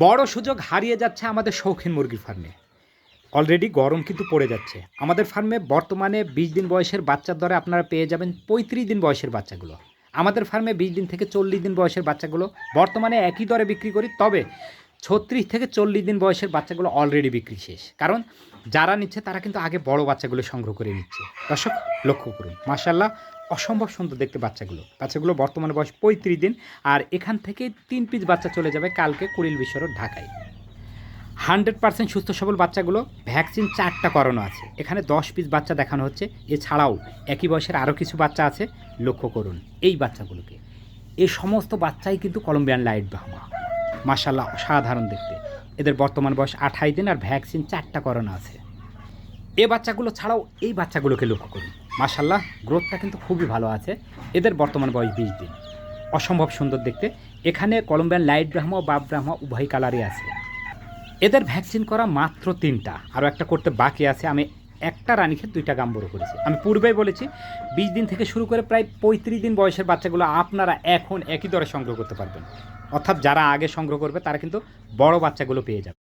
বড় সুযোগ হারিয়ে যাচ্ছে আমাদের শৌখিন মুরগির ফার্মে। অলরেডি গরম কিন্তু পড়ে যাচ্ছে। আমাদের ফার্মে বর্তমানে ২০ দিন বয়সের বাচ্চার দরে আপনারা পেয়ে যাবেন ৩৫ দিন বয়সের বাচ্চাগুলো। আমাদের ফার্মে ২০ দিন থেকে ৪০ দিন বয়সের বাচ্চাগুলো বর্তমানে একই দরে বিক্রি করি। তবে ৩৬ থেকে ৪০ দিন বয়সের বাচ্চাগুলো অলরেডি বিক্রি শেষ। কারণ যারা নিচ্ছে তারা কিন্তু আগে বড় বাচ্চাগুলো সংগ্রহ করে নিচ্ছে। দর্শক লক্ষ্য করুন, মাশাআল্লাহ অসম্ভব সুন্দর দেখতে বাচ্চাগুলো। বাচ্চাগুলো বর্তমানে বয়স ৩৫ দিন। আর এখান থেকে ৩ পিস বাচ্চা চলে যাবে কালকে কুড়িল বিশ্ব রোড ঢাকায়। 100% সুস্থ সবল বাচ্চাগুলো, ভ্যাকসিন 4টা করানো আছে। এখানে 10 পিস বাচ্চা দেখানো হচ্ছে। এছাড়াও একই বয়সের আরও কিছু বাচ্চা আছে। লক্ষ্য করুন এই বাচ্চাগুলোকে। এই সমস্ত বাচ্চাই কিন্তু কলম্বিয়ান লাইট ব্রাহ্মা। মাশাআল্লাহ অসাধারণ দেখতে। এদের বর্তমান বয়স 28 দিন আর ভ্যাকসিন 4টা করানো আছে। এ বাচ্চাগুলো ছাড়াও এই বাচ্চাগুলোকে লক্ষ্য করুন। মাশাআল্লাহ গ্রোথটা কিন্তু খুবই ভালো আছে। এদের বর্তমান বয়স 20 দিন। অসম্ভব সুন্দর দেখতে। এখানে কলম্বিয়ান লাইট ব্রাহ্মা ও বাপ ব্রাহ্মা উভয় কালারই আছে। এদের ভ্যাকসিন করা মাত্র 3টা, আরও একটা করতে বাকি আছে। আমি একটা রানীক্ষেত 2টা গাম্বরও করেছি। আমি পূর্বেই বলেছি 20 দিন থেকে শুরু করে প্রায় 35 দিন বয়সের বাচ্চাগুলো আপনারা এখন একই দরে সংগ্রহ করতে পারবেন। অর্থাৎ যারা আগে সংগ্রহ করবে তারা কিন্তু বড় বাচ্চাগুলো পেয়ে যাবে।